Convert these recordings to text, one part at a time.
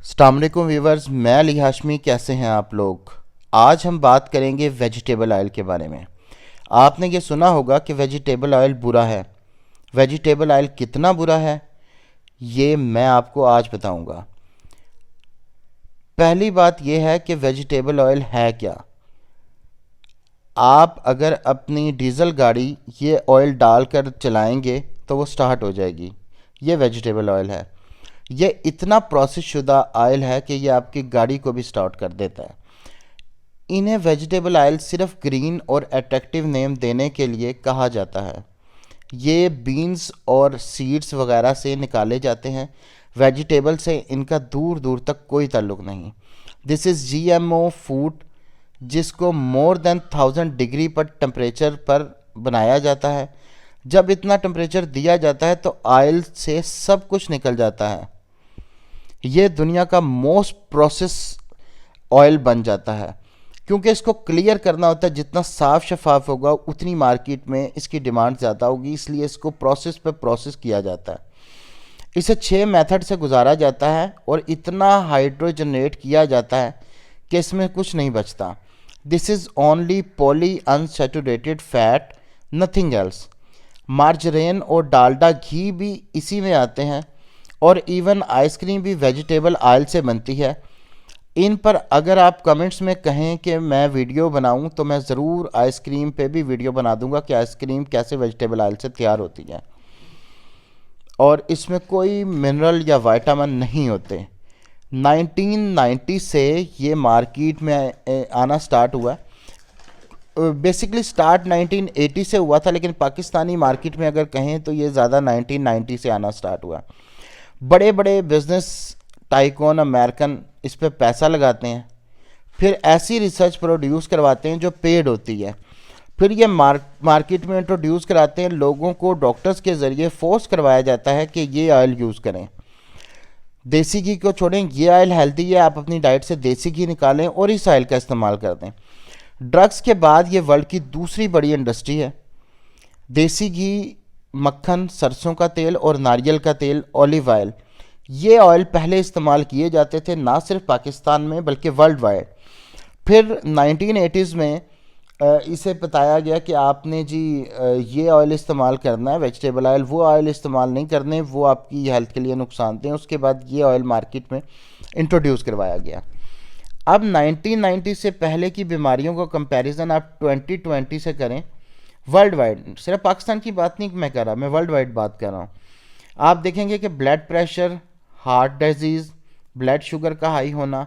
अस्सलाम वालेकुम व्यूवर्स, मैं अली हाशमी। कैसे हैं आप लोग। आज हम बात करेंगे वेजिटेबल ऑयल के बारे में। आपने ये सुना होगा कि वेजिटेबल ऑयल बुरा है। वेजिटेबल ऑयल कितना बुरा है ये मैं आपको आज बताऊंगा। पहली बात यह है कि वेजिटेबल ऑयल है क्या। आप अगर अपनी डीजल गाड़ी ये ऑयल डालकर चलाएंगे तो वो स्टार्ट हो जाएगी। ये वेजिटेबल ऑयल है। ये इतना प्रोसेस शुदा ऑयल है कि ये आपकी गाड़ी को भी स्टार्ट कर देता है। इन्हें वेजिटेबल ऑयल सिर्फ ग्रीन और अट्रैक्टिव नेम देने के लिए कहा जाता है। ये बीन्स और सीड्स वगैरह से निकाले जाते हैं। वेजिटेबल से इनका दूर दूर तक कोई ताल्लुक़ नहीं। दिस इज़ जीएमओ फूड, जिसको मोर देन 1000 डिग्री पर टेम्परेचर पर बनाया जाता है। जब इतना टेम्परेचर दिया जाता है तो ऑयल से सब कुछ निकल जाता है। ये दुनिया का मोस्ट प्रोसेस ऑयल बन जाता है, क्योंकि इसको क्लियर करना होता है। जितना साफ शफाफ होगा उतनी मार्केट में इसकी डिमांड ज़्यादा होगी, इसलिए इसको प्रोसेस पे प्रोसेस किया जाता है। इसे 6 मेथड से गुजारा जाता है और इतना हाइड्रोजनेट किया जाता है कि इसमें कुछ नहीं बचता। This is only poly unsaturated fat, nothing else. Margarine और डालडा घी भी इसी में आते हैं, और इवन आइसक्रीम भी वेजिटेबल ऑयल से बनती है। इन पर अगर आप कमेंट्स में कहें कि मैं वीडियो बनाऊं तो मैं ज़रूर आइसक्रीम पे भी वीडियो बना दूंगा कि आइसक्रीम कैसे वेजिटेबल ऑयल से तैयार होती है। और इसमें कोई मिनरल या विटामिन नहीं होते। 1990 से ये मार्केट में आना स्टार्ट हुआ। बेसिकली स्टार्ट 1980 से हुआ था, लेकिन पाकिस्तानी मार्केट में अगर कहें तो ये ज़्यादा 1990 से आना स्टार्ट हुआ। बड़े बड़े बिजनेस टाइकॉन अमेरिकन इस पे पैसा लगाते हैं, फिर ऐसी रिसर्च प्रोड्यूस करवाते हैं जो पेड होती है। फिर ये मार्केट में इंट्रोड्यूस कराते हैं। लोगों को डॉक्टर्स के ज़रिए फोर्स करवाया जाता है कि ये ऑयल यूज़ करें। देसी घी को छोड़ें, ये ऑयल हेल्दी है, आप अपनी डाइट से देसी घी निकालें और इस ऑयल का इस्तेमाल कर दें। ड्रग्स के बाद ये वर्ल्ड की दूसरी बड़ी इंडस्ट्री है। देसी घी, मक्खन, सरसों का तेल और नारियल का तेल, ऑलिव ऑयल, ये ऑयल पहले इस्तेमाल किए जाते थे ना सिर्फ पाकिस्तान में बल्कि वर्ल्ड वाइड। फिर 1980s में इसे बताया गया कि आपने जी ये ऑयल इस्तेमाल करना है, वेजिटेबल ऑयल, वो ऑयल इस्तेमाल नहीं करने, वो आपकी हेल्थ के लिए नुकसानदेह। उसके बाद ये ऑयल मार्केट में इंट्रोड्यूस करवाया गया। अब 1990 से पहले की बीमारियों का कंपैरिजन आप 2020 से करें वर्ल्ड वाइड, सिर्फ पाकिस्तान की बात नहीं मैं कर रहा, मैं वर्ल्ड वाइड बात कर रहा हूँ। आप देखेंगे कि blood pressure, heart disease, blood sugar का हाई होना,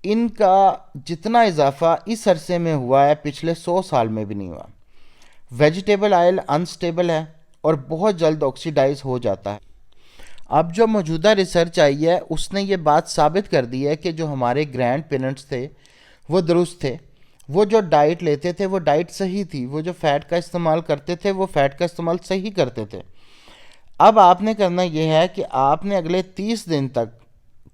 इनका जितना इजाफा इस अरसे में हुआ है पिछले 100 साल में भी नहीं हुआ। वेजिटेबल ऑयल अनस्टेबल है और बहुत जल्द ऑक्सीडाइज हो जाता है। अब जो मौजूदा रिसर्च आई है उसने ये बात साबित कर दी है कि जो हमारे ग्रैंड पेरेंट्स थे वो दुरुस्त थे। वो जो डाइट लेते थे वो डाइट सही थी। वो जो फ़ैट का इस्तेमाल करते थे वो फ़ैट का इस्तेमाल सही करते थे। अब आपने करना ये है कि आपने अगले 30 दिन तक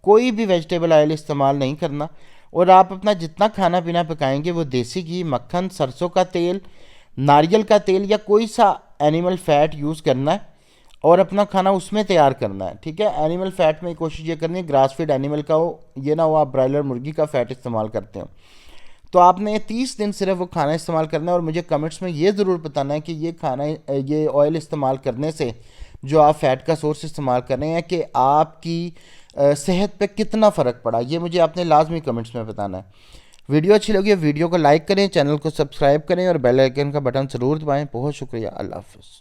कोई भी वेजिटेबल ऑयल इस्तेमाल नहीं करना, और आप अपना जितना खाना पीना पकाएंगे वो देसी घी, मक्खन, सरसों का तेल, नारियल का तेल या कोई सा एनिमल फ़ैट यूज़ करना है और अपना खाना उसमें तैयार करना है। ठीक है, एनिमल फ़ैट में कोशिश ये करनी है ग्रास फीड एनिमल का हो, ये ना हो आप ब्रायलर मुर्गी का फ़ैट इस्तेमाल करते हो। तो आपने 30 दिन सिर्फ वो खाना इस्तेमाल करना है, और मुझे कमेंट्स में ये ज़रूर बताना है कि ये ऑयल इस्तेमाल करने से जो आप फ़ैट का सोर्स इस्तेमाल कर रहे हैं कि आपकी सेहत पे कितना फ़र्क पड़ा, ये मुझे आपने लाजमी कमेंट्स में बताना है। वीडियो अच्छी लगी वीडियो को लाइक करें, चैनल को सब्सक्राइब करें और बेल आइकन का बटन ज़रूर दबाएं। बहुत शुक्रिया। अल्लाह हाफ़िज़।